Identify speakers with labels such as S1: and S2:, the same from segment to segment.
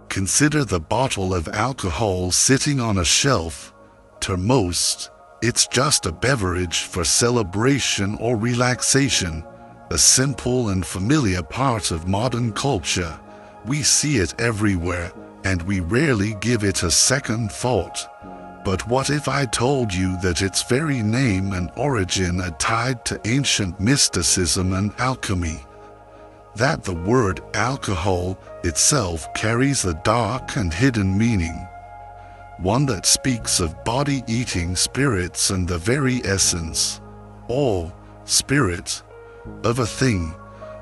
S1: Consider the bottle of alcohol sitting on a shelf. To most, it's just a beverage for celebration or relaxation, a simple and familiar part of modern culture. We see it everywhere, and we rarely give it a second thought. But what if I told you that its very name and origin are tied to ancient mysticism and alchemy? That the word alcohol itself carries a dark and hidden meaning, one that speaks of body-eating spirits and the very essence, or spirit, of a thing.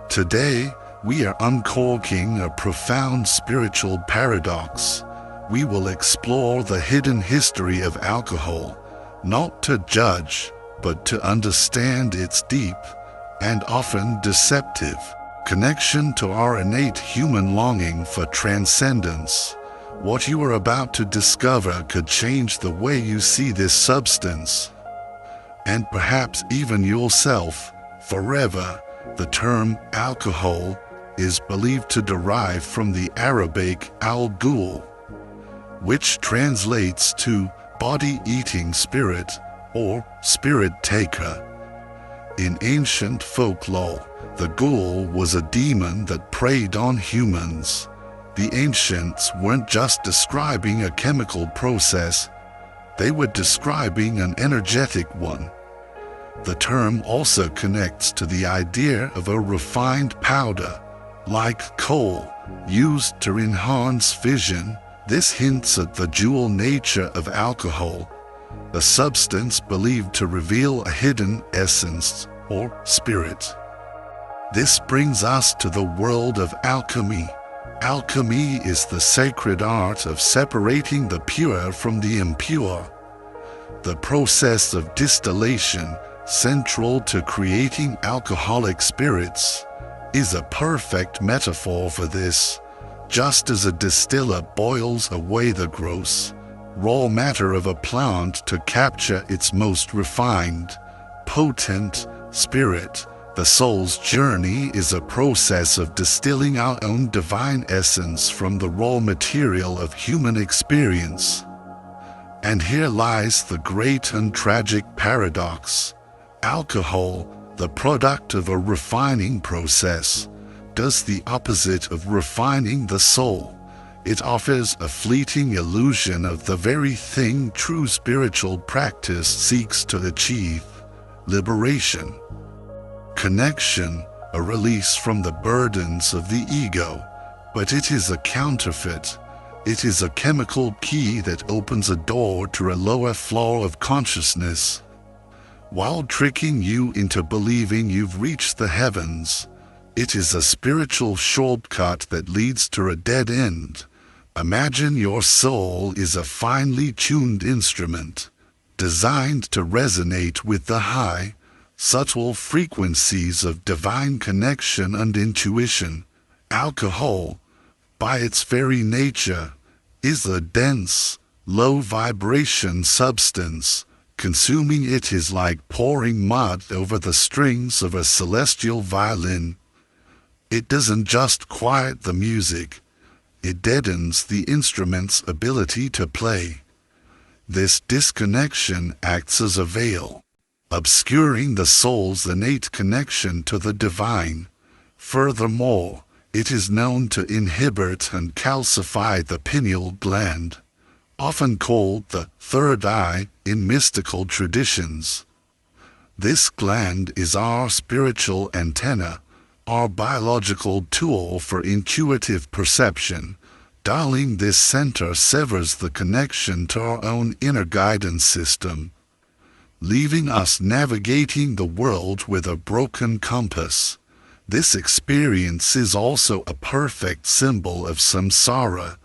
S1: Today, we are uncorking a profound spiritual paradox. We will explore the hidden history of alcohol, not to judge, but to understand its deep, and often deceptive, connection to our innate human longing for transcendence. What you are about to discover could change the way you see this substance, and perhaps even yourself, forever. The term alcohol is believed to derive from the Arabic al-kuhl, which translates to body-eating spirit or spirit taker. In ancient folklore, the ghoul was a demon that preyed on humans. The ancients weren't just describing a chemical process, they were describing an energetic one. The term also connects to the idea of a refined powder, like coal, used to enhance vision. This hints at the dual nature of alcohol, a substance believed to reveal a hidden essence or spirit. This brings us to the world of alchemy. Alchemy is the sacred art of separating the pure from the impure. The process of distillation, central to creating alcoholic spirits, is a perfect metaphor for this. Just as a distiller boils away the gross, raw matter of a plant to capture its most refined, potent spirit, the soul's journey is a process of distilling our own divine essence from the raw material of human experience. And here lies the great and tragic paradox. Alcohol, the product of a refining process, does the opposite of refining the soul. It offers a fleeting illusion of the very thing true spiritual practice seeks to achieve: liberation, connection, a release from the burdens of the ego. But it is a counterfeit. It is a chemical key that opens a door to a lower floor of consciousness, while tricking you into believing you've reached the heavens. It is a spiritual shortcut that leads to a dead end. Imagine your soul is a finely tuned instrument, designed to resonate with the high, subtle frequencies of divine connection and intuition. Alcohol, by its very nature, is a dense, low-vibration substance. Consuming it is like pouring mud over the strings of a celestial violin. It doesn't just quiet the music, it deadens the instrument's ability to play. This disconnection acts as a veil, obscuring the soul's innate connection to the divine. Furthermore, it is known to inhibit and calcify the pineal gland, often called the third eye in mystical traditions. This gland is our spiritual antenna, our biological tool for intuitive perception. Dulling this center severs the connection to our own inner guidance system, leaving us navigating the world with a broken compass. This experience is also a perfect symbol of samsara,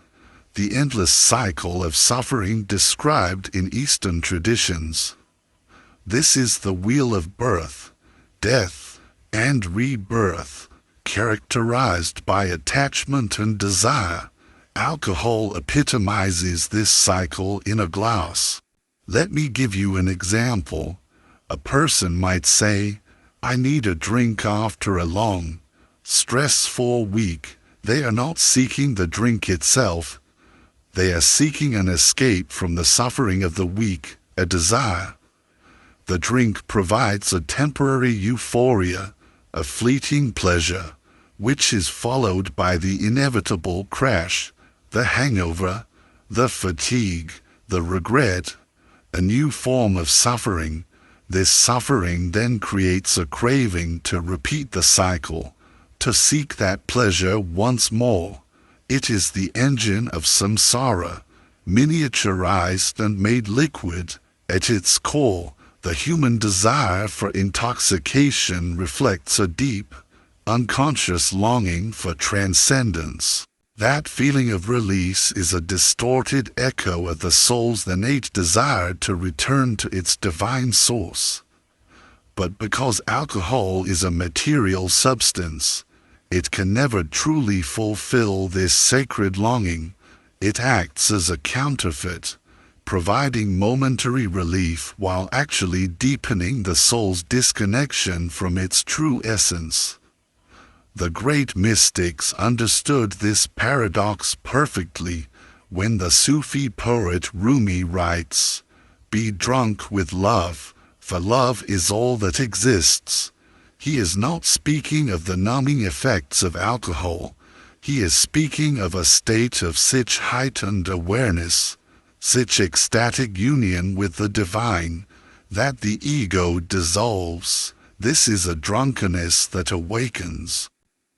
S1: the endless cycle of suffering described in Eastern traditions. This is the wheel of birth, death, and rebirth, characterized by attachment and desire. Alcohol epitomizes this cycle in a glass. Let me give you an example. A person might say, "I need a drink after a long, stressful week." They are not seeking the drink itself. They are seeking an escape from the suffering of the weak, a desire. The drink provides a temporary euphoria, a fleeting pleasure, which is followed by the inevitable crash, the hangover, the fatigue, the regret, a new form of suffering. This suffering then creates a craving to repeat the cycle, to seek that pleasure once more. It is the engine of samsara, miniaturized and made liquid. At its core, the human desire for intoxication reflects a deep, unconscious longing for transcendence. That feeling of release is a distorted echo of the soul's innate desire to return to its divine source. But because alcohol is a material substance, it can never truly fulfill this sacred longing. It acts as a counterfeit, providing momentary relief while actually deepening the soul's disconnection from its true essence. The great mystics understood this paradox perfectly when the Sufi poet Rumi writes, "Be drunk with love, for love is all that exists." He is not speaking of the numbing effects of alcohol. He is speaking of a state of such heightened awareness, such ecstatic union with the divine, that the ego dissolves. This is a drunkenness that awakens.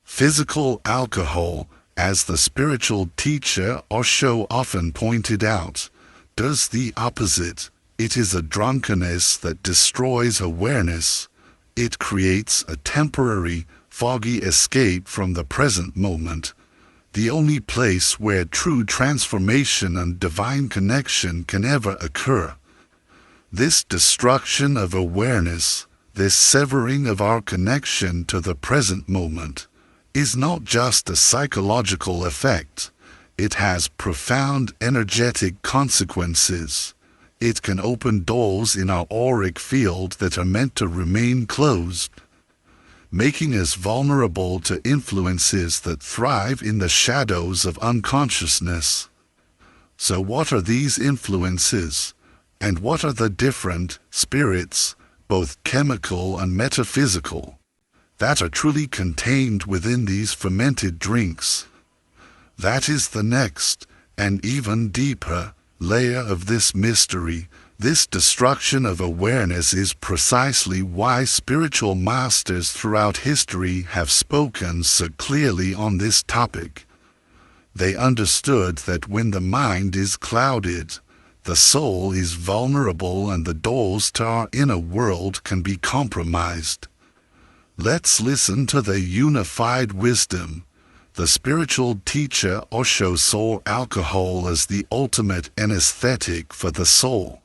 S1: Physical alcohol, as the spiritual teacher Osho often pointed out, does the opposite. It is a drunkenness that destroys awareness. It creates a temporary, foggy escape from the present moment, the only place where true transformation and divine connection can ever occur. This destruction of awareness, this severing of our connection to the present moment, is not just a psychological effect. It has profound energetic consequences. It can open doors in our auric field that are meant to remain closed, making us vulnerable to influences that thrive in the shadows of unconsciousness. So what are these influences? And what are the different spirits, both chemical and metaphysical, that are truly contained within these fermented drinks? That is the next, and even deeper, layer of this mystery. This destruction of awareness is precisely why spiritual masters throughout history have spoken so clearly on this topic. They understood that when the mind is clouded, the soul is vulnerable and the doors to our inner world can be compromised. Let's listen to the unified wisdom. The spiritual teacher Osho saw alcohol as the ultimate anesthetic for the soul.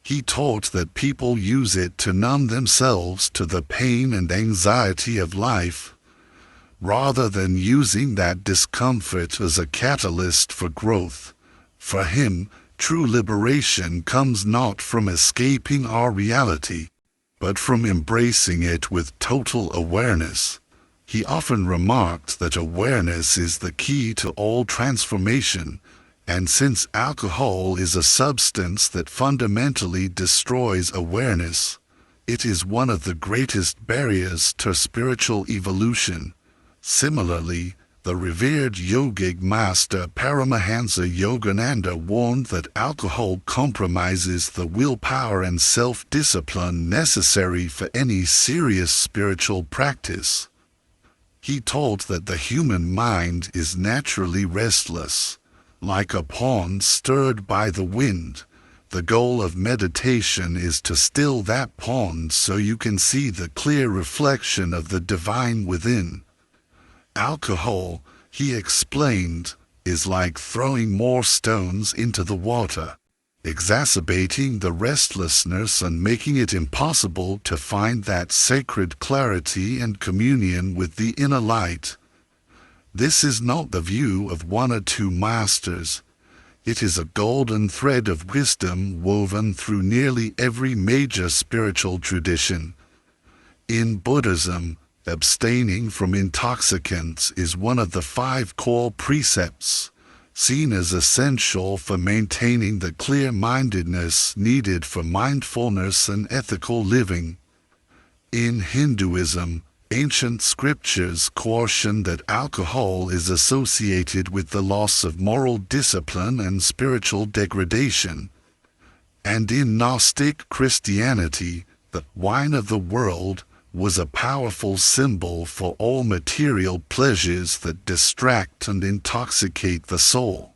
S1: He taught that people use it to numb themselves to the pain and anxiety of life, rather than using that discomfort as a catalyst for growth. For him, true liberation comes not from escaping our reality, but from embracing it with total awareness. He often remarked that awareness is the key to all transformation, and since alcohol is a substance that fundamentally destroys awareness, it is one of the greatest barriers to spiritual evolution. Similarly, the revered yogic master Paramahansa Yogananda warned that alcohol compromises the willpower and self-discipline necessary for any serious spiritual practice. He taught that the human mind is naturally restless, like a pond stirred by the wind. The goal of meditation is to still that pond so you can see the clear reflection of the divine within. Alcohol, he explained, is like throwing more stones into the water, exacerbating the restlessness and making it impossible to find that sacred clarity and communion with the inner light. This is not the view of one or two masters. It is a golden thread of wisdom woven through nearly every major spiritual tradition. In Buddhism, Abstaining from intoxicants is one of the 5 core precepts, seen as essential for maintaining the clear-mindedness needed for mindfulness and ethical living. In Hinduism, ancient scriptures caution that alcohol is associated with the loss of moral discipline and spiritual degradation. And in Gnostic Christianity, the wine of the world was a powerful symbol for all material pleasures that distract and intoxicate the soul,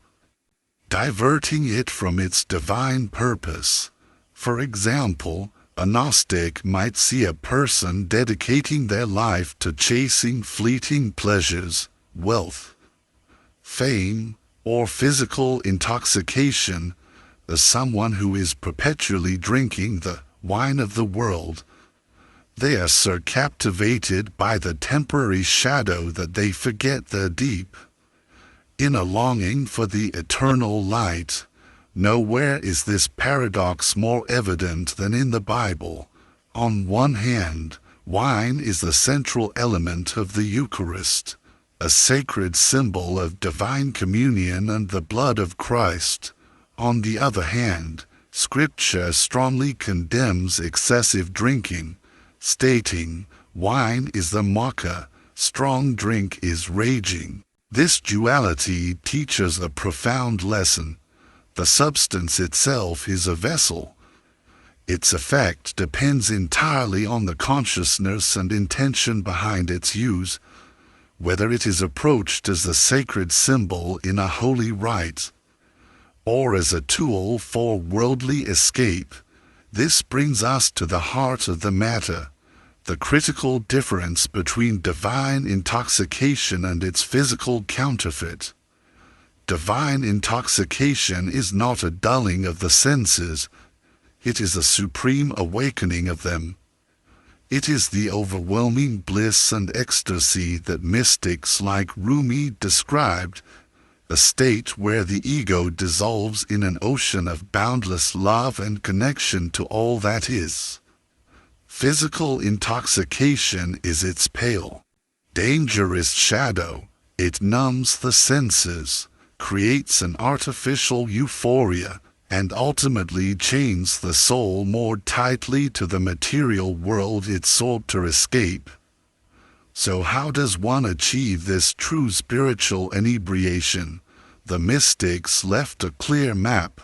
S1: diverting it from its divine purpose. For example, a Gnostic might see a person dedicating their life to chasing fleeting pleasures, wealth, fame, or physical intoxication as someone who is perpetually drinking the wine of the world. They are so captivated by the temporary shadow that they forget the deep. In a longing for the eternal light, nowhere is this paradox more evident than in the Bible. On one hand, wine is the central element of the Eucharist, a sacred symbol of divine communion and the blood of Christ. On the other hand, Scripture strongly condemns excessive drinking, stating, "Wine is the mocker, strong drink is raging." This duality teaches a profound lesson. The substance itself is a vessel. Its effect depends entirely on the consciousness and intention behind its use, whether it is approached as a sacred symbol in a holy rite, or as a tool for worldly escape. This brings us to the heart of the matter, the critical difference between divine intoxication and its physical counterfeit. Divine intoxication is not a dulling of the senses, it is a supreme awakening of them. It is the overwhelming bliss and ecstasy that mystics like Rumi described, a state where the ego dissolves in an ocean of boundless love and connection to all that is. Physical intoxication is its pale, dangerous shadow. It numbs the senses, creates an artificial euphoria, and ultimately chains the soul more tightly to the material world it sought to escape. So how does one achieve this true spiritual inebriation? The mystics left a clear map.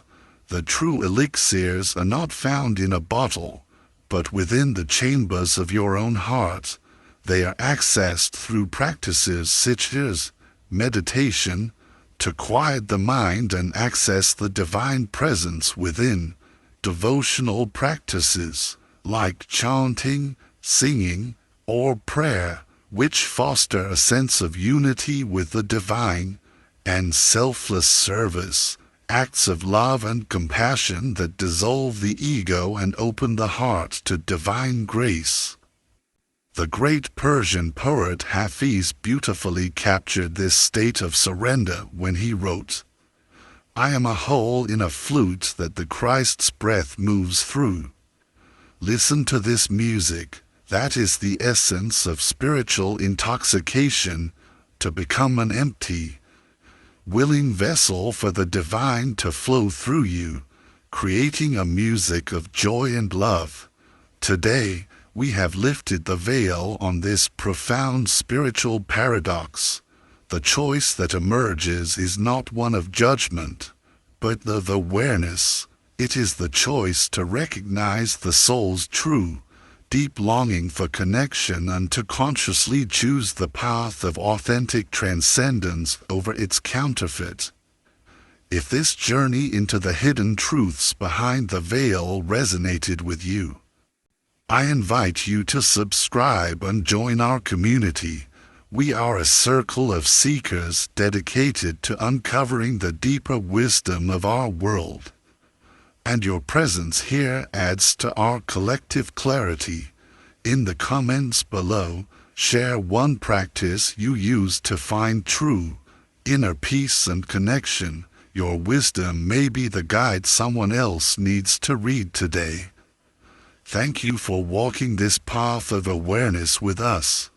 S1: The true elixirs are not found in a bottle, but within the chambers of your own heart. They are accessed through practices such as meditation, to quiet the mind and access the divine presence within, devotional practices like chanting, singing, or prayer, which foster a sense of unity with the divine, and selfless service, acts of love and compassion that dissolve the ego and open the heart to divine grace. The great Persian poet Hafiz beautifully captured this state of surrender when he wrote, "I am a hole in a flute that the Christ's breath moves through." Listen to this music. That is the essence of spiritual intoxication, to become an empty, willing vessel for the divine to flow through you, creating a music of joy and love. Today, we have lifted the veil on this profound spiritual paradox. The choice that emerges is not one of judgment, but of awareness. It is the choice to recognize the soul's true, deep longing for connection and to consciously choose the path of authentic transcendence over its counterfeit. If this journey into the hidden truths behind the veil resonated with you, I invite you to subscribe and join our community. We are a circle of seekers dedicated to uncovering the deeper wisdom of our world. And your presence here adds to our collective clarity. In the comments below, share one practice you use to find true inner peace and connection. Your wisdom may be the guide someone else needs to read today. Thank you for walking this path of awareness with us.